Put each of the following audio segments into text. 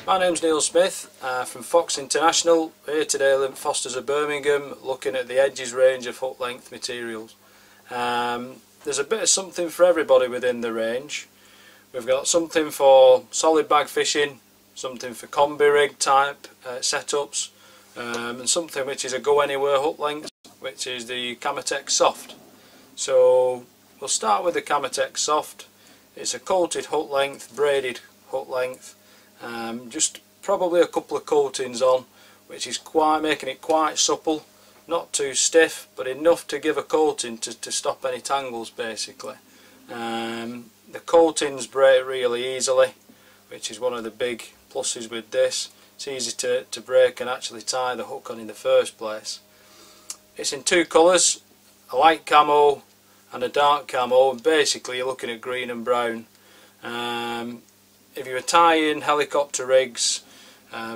My name's Neil Smith from Fox International, here today at Foster's of Birmingham, looking at the Edges range of hook length materials. There's a bit of something for everybody within the range. We've got something for solid bag fishing, something for combi rig type setups, and something which is a go anywhere hook length, which is the Camotex Soft. So we'll start with the Camotex Soft. It's a coated hook length, braided hook length, just probably a couple of coatings on, which is making it quite supple, not too stiff, but enough to give a coating to stop any tangles basically. The coatings break really easily, which is one of the big pluses with this. It's easy to break and actually tie the hook on in the first place. It's in two colours, a light camo and a dark camo, and basically you're looking at green and brown. If you were tying helicopter rigs,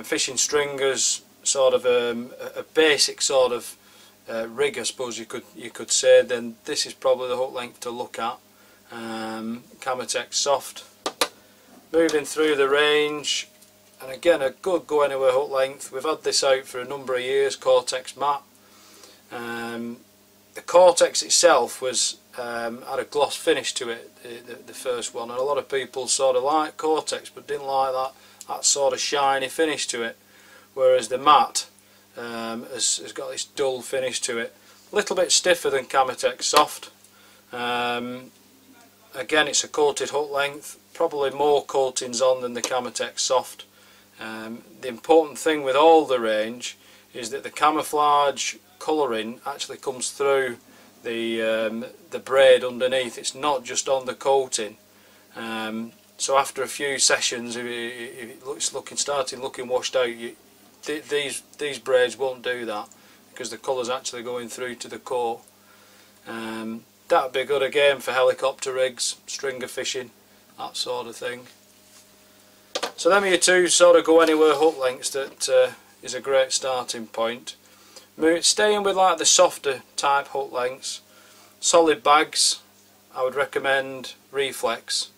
fishing stringers, sort of a basic sort of rig, I suppose you could say, then this is probably the hook length to look at. Camotex Soft. Moving through the range, and again a good go anywhere hook length. We've had this out for a number of years, Cortex Matte. The Cortex itself had a gloss finish to it, the first one, and a lot of people sort of like Cortex but didn't like that sort of shiny finish to it, whereas the matte has got this dull finish to it, a little bit stiffer than Camotex Soft. Again, it's a coated hook length, probably more coatings on than the Camotex Soft. The important thing with all the range is that the camouflage colouring actually comes through the braid underneath. It's not just on the coating. So after a few sessions, if it's starting looking washed out, these braids won't do that because the colour's actually going through to the core. That'd be good again for helicopter rigs, stringer fishing, that sort of thing. So them are your two sort of go anywhere hook lengths that is a great starting point. Staying with like the softer type hook lengths, solid bags, I would recommend Reflex,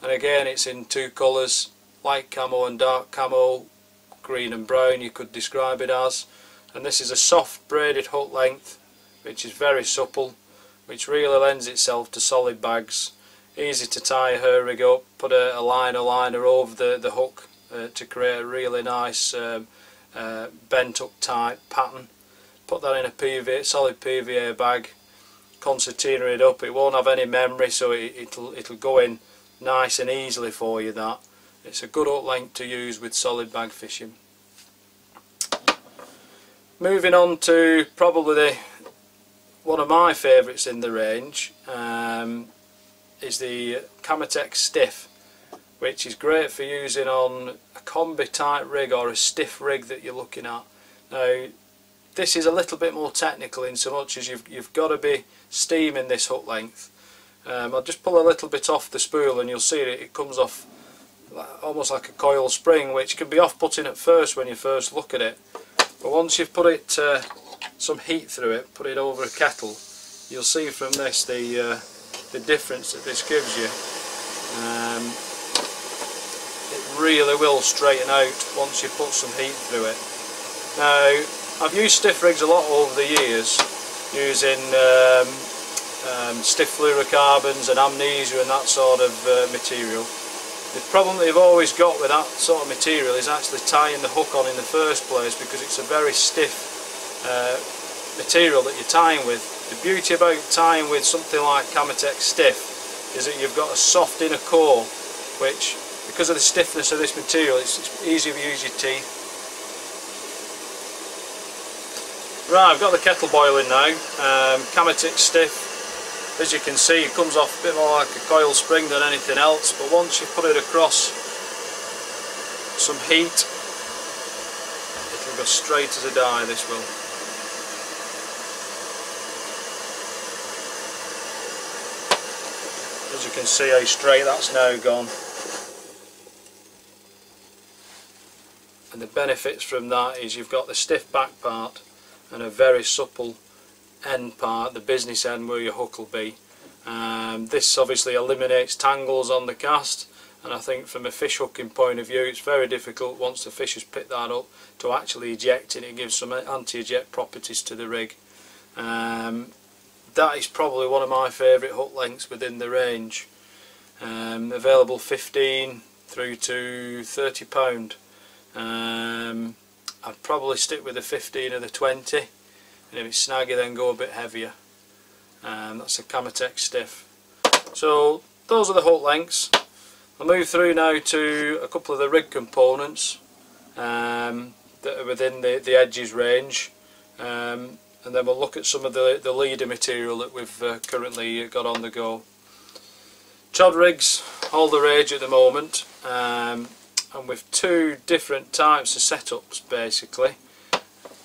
and again it's in two colours, light camo and dark camo, green and brown you could describe it as, and this is a soft braided hook length which is very supple, which really lends itself to solid bags. Easy to tie a hair rig up, put a liner over the hook to create a really nice bent up type pattern. Put that in a solid PVA bag, concertina it up. It won't have any memory, so it'll go in nice and easily for you. That it's a good hook length to use with solid bag fishing. Moving on to probably one of my favourites in the range, is the Camotex Stiff, which is great for using on a combi type rig or a stiff rig that you're looking at. Now this is a little bit more technical in so much as you've got to be steaming this hook length. I'll just pull a little bit off the spool and you'll see it comes off almost like a coil spring, which can be off-putting at first when you first look at it, but once you've put it some heat through it, put it over a kettle, you'll see from this the difference that this gives you. It really will straighten out once you put some heat through it. Now I've used stiff rigs a lot over the years, using stiff fluorocarbons and amnesia and that sort of material. The problem that you've always got with that sort of material is actually tying the hook on in the first place, because it's a very stiff material that you're tying with. The beauty about tying with something like Camotex Stiff is that you've got a soft inner core, which, because of the stiffness of this material, it's easy to use your teeth. Right, I've got the kettle boiling now. Camotex Stiff, as you can see, it comes off a bit more like a coil spring than anything else, but once you put it across some heat, it'll go straight as a die, this will. As you can see how straight that's now gone. And the benefits from that is you've got the stiff back part and a very supple end part, the business end where your hook will be. This obviously eliminates tangles on the cast, and I think from a fish hooking point of view it's very difficult once the fish has picked that up to actually eject it. It gives some anti-eject properties to the rig. That is probably one of my favourite hook lengths within the range. Available 15 through to £30. I'd probably stick with the 15 or the 20, and if it's snaggy then go a bit heavier. That's a Camatech stiff. So those are the hook lengths. I'll move through now to a couple of the rig components that are within the edges range, and then we'll look at some of the leader material that we've currently got on the go. Chod rigs, all the rage at the moment, and with two different types of setups basically.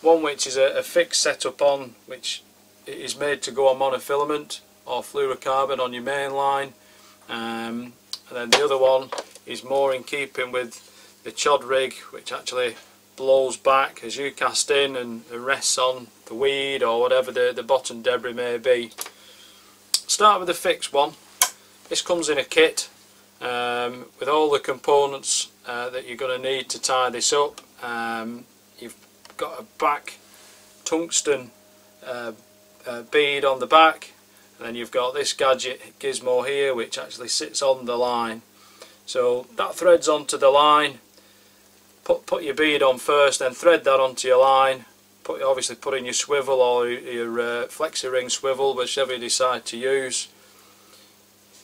One which is a fixed setup on, which is made to go on monofilament or fluorocarbon on your main line, and then the other one is more in keeping with the chod rig, which actually blows back as you cast in and rests on the weed or whatever the bottom debris may be. Start with the fixed one. This comes in a kit with all the components that you're going to need to tie this up. You've got a back tungsten bead on the back, and then you've got this gadget gizmo here which actually sits on the line. So that threads onto the line. Put your bead on first, then thread that onto your line. Obviously put in your swivel or your flexi ring swivel, whichever you decide to use.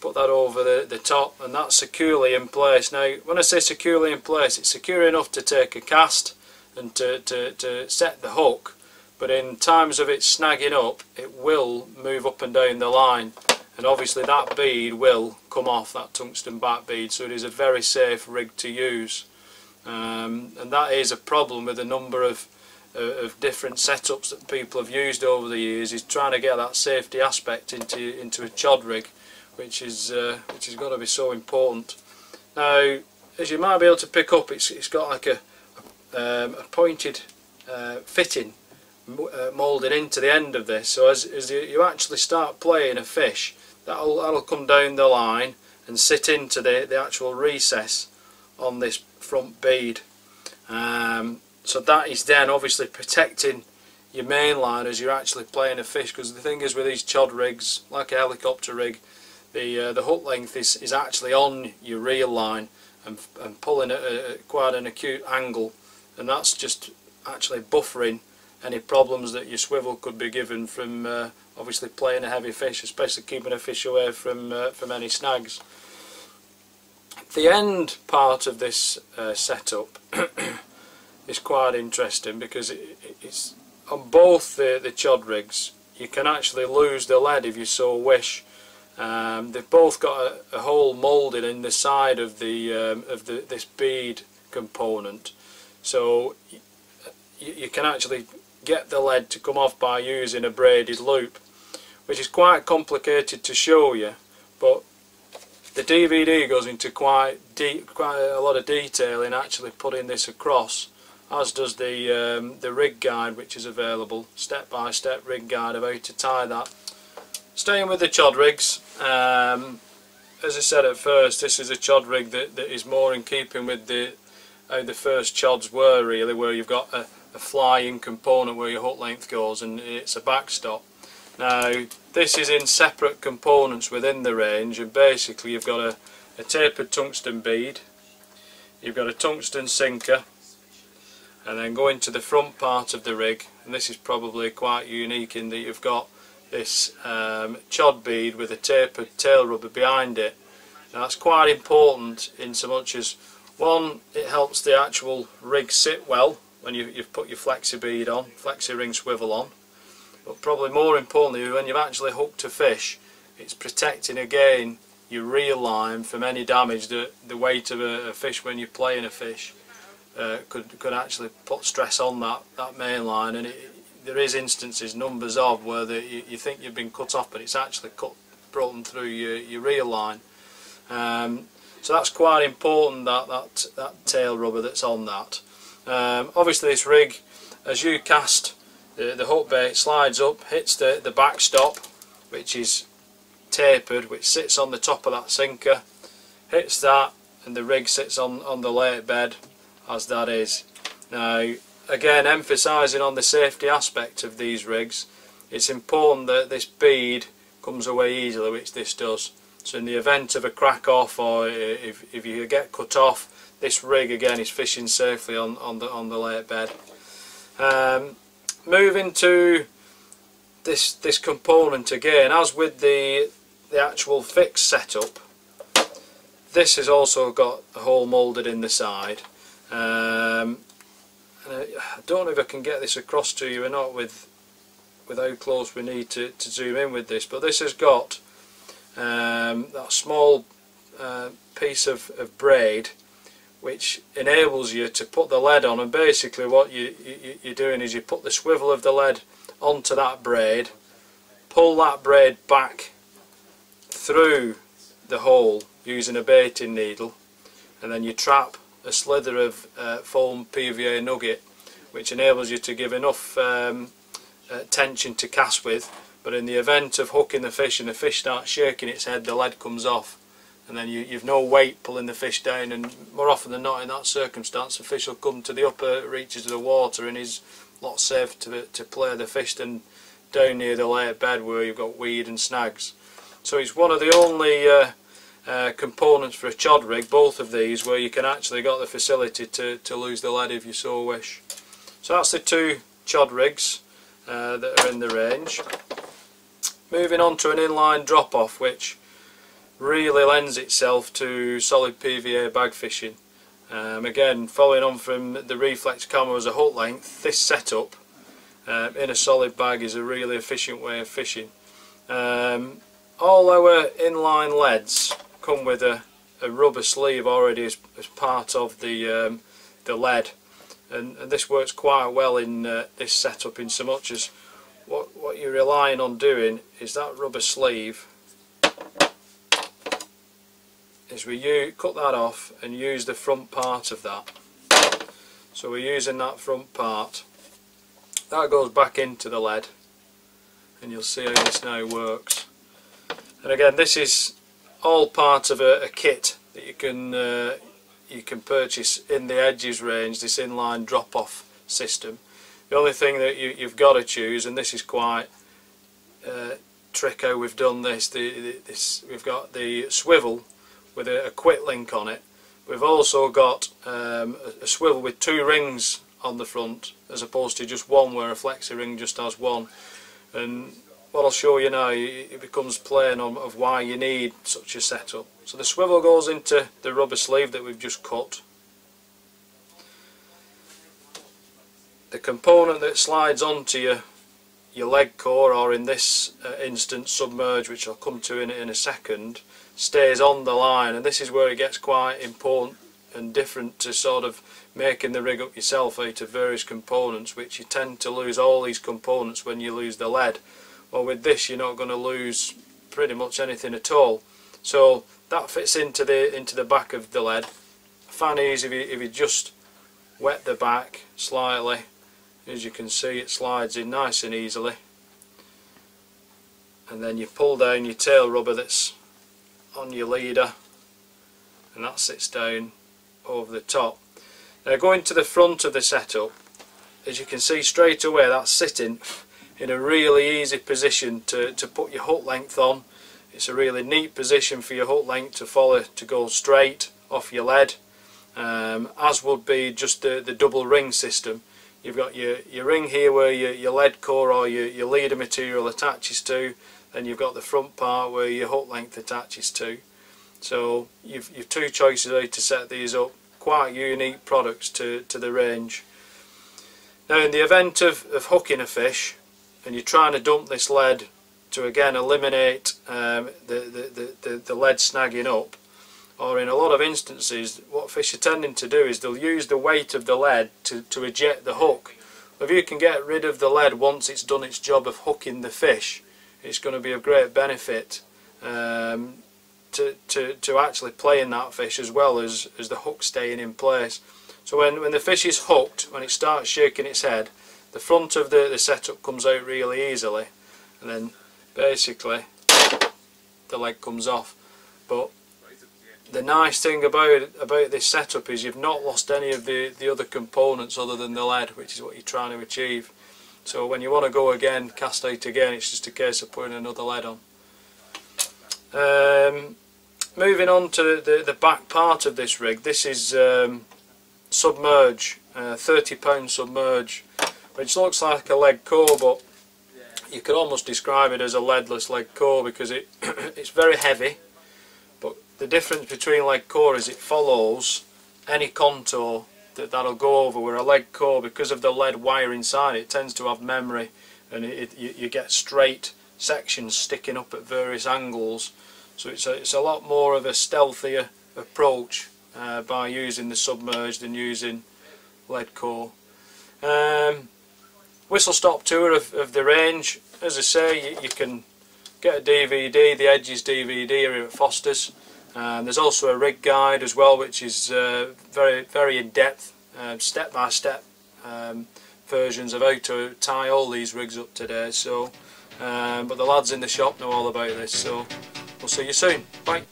Put that over the top, and that's securely in place. Now when I say securely in place, it's secure enough to take a cast and to set the hook, but in times of it snagging up it will move up and down the line, and obviously that bead will come off, that tungsten back bead, so it is a very safe rig to use. And that is a problem with a number of different setups that people have used over the years, is trying to get that safety aspect into a chod rig, which has got to be so important. Now, as you might be able to pick up, it's got like a pointed fitting moulded into the end of this, so as you actually start playing a fish, that'll come down the line and sit into the actual recess on this front bead. So that is then obviously protecting your main line as you're actually playing a fish, because the thing is with these chod rigs, like a helicopter rig, the hook length is actually on your reel line and pulling at quite an acute angle, and that's just actually buffering any problems that your swivel could be given from obviously playing a heavy fish, especially keeping a fish away from any snags. The end part of this setup is quite interesting, because it's on both the chod rigs you can actually lose the lead if you so wish. They've both got a hole moulded in the side of this bead component, so you can actually get the lead to come off by using a braided loop, which is quite complicated to show you, but the DVD goes into quite a lot of detail in actually putting this across, as does the rig guide, which is available, step-by-step rig guide of how to tie that. Staying with the chod rigs, as I said at first, this is a chod rig that is more in keeping with how the first chods were, really, where you've got a flying component where your hook length goes and it's a backstop. Now this is in separate components within the range, and basically you've got a tapered tungsten bead, you've got a tungsten sinker, and then go into the front part of the rig, and this is probably quite unique in that you've got this chod bead with a tapered tail rubber behind it. Now that's quite important in so much as, one, it helps the actual rig sit well when you've put your flexi bead on, flexi ring swivel on, but probably more importantly, when you've actually hooked a fish, it's protecting again your reel line from any damage that the weight of a fish when you're playing a fish could actually put stress on that main line. And there is instances, numbers of, where you think you've been cut off, but it's actually broken through your reel line. So that's quite important, that tail rubber that's on that. Obviously this rig, as you cast, the hook bait slides up, hits the backstop, which is tapered, which sits on the top of that sinker, hits that, and the rig sits on the lake bed as that is. Now again, emphasising on the safety aspect of these rigs, it's important that this bead comes away easily, which this does. So in the event of a crack off, or if you get cut off, this rig again is fishing safely on the lake bed. Moving to this component again, as with the actual fixed setup, this has also got a hole moulded in the side. And I don't know if I can get this across to you or not with how close we need to zoom in with this, but this has got that small piece of braid which enables you to put the lead on, and basically what you're doing is you put the swivel of the lead onto that braid, pull that braid back through the hole using a baiting needle, and then you trap a slither of foam PVA nugget, which enables you to give enough tension to cast with, but in the event of hooking the fish and the fish starts shaking its head, the lead comes off, and then you've no weight pulling the fish down, and more often than not in that circumstance the fish will come to the upper reaches of the water and is a lot safer to play the fish than down near the lake bed where you've got weed and snags. So it's one of the only components for a chod rig, both of these, where you can actually got the facility to lose the lead if you so wish. So that's the two chod rigs that are in the range. Moving on to an inline drop off, which really lends itself to solid PVA bag fishing. Again, following on from the reflex camera as a hook length, this setup in a solid bag is a really efficient way of fishing. All our inline leads come with a rubber sleeve already as part of the lead, and this works quite well in this setup, in so much as what you're relying on doing is that rubber sleeve is we cut that off and use the front part of that. So we're using that front part, that goes back into the lead, and you'll see how this now works. And again, this is all part of a kit that you can purchase in the Edges range, this inline drop-off system. The only thing that you've got to choose, and this is quite trick how we've done this, we've got the swivel with a quick link on it. We've also got a swivel with two rings on the front, as opposed to just one where a flexi ring just has one. And what I'll show you now, it becomes plain of why you need such a setup. So the swivel goes into the rubber sleeve that we've just cut. The component that slides onto your leg core, or in this instance submerge, which I'll come to in a second, stays on the line, and this is where it gets quite important and different to sort of making the rig up yourself out of various components, which you tend to lose all these components when you lose the lead. Well, with this you're not going to lose pretty much anything at all. So that fits into the back of the lead. I find it easy if you just wet the back slightly. As you can see, it slides in nice and easily, and then you pull down your tail rubber that's on your leader, and that sits down over the top. Now going to the front of the setup, as you can see straight away, that's sitting in a really easy position to put your hook length on. It's a really neat position for your hook length to follow, to go straight off your lead, as would be just the double ring system. You've got your ring here where your lead core or your leader material attaches to, and you've got the front part where your hook length attaches to. So you've two choices how to set these up. Quite unique products to the range. Now in the event of hooking a fish and you're trying to dump this lead to again eliminate the lead snagging up, or in a lot of instances what fish are tending to do is they'll use the weight of the lead to eject the hook. If you can get rid of the lead once it's done its job of hooking the fish, it's going to be of great benefit to actually playing that fish, as well as the hook staying in place. So when the fish is hooked, when it starts shaking its head, the front of the setup comes out really easily, and then basically the leg comes off. But the nice thing about this setup is you've not lost any of the other components other than the lead, which is what you're trying to achieve. So when you want to go again, cast out again, it's just a case of putting another lead on. Moving on to the back part of this rig, this is submerge, 30 pound submerge, which looks like a lead core, but you could almost describe it as a leadless lead core because it's very heavy. But the difference between lead core is it follows any contour that'll go over, where a lead core, because of the lead wire inside it, tends to have memory, and you get straight sections sticking up at various angles. So it's a lot more of a stealthier approach by using the submerged than using lead core. Whistle stop tour of the range. As I say, you can get a DVD, the Edges DVD here at Foster's. There's also a rig guide as well, which is very in depth, step by step versions of how to tie all these rigs up today. So, but the lads in the shop know all about this. So we'll see you soon. Bye.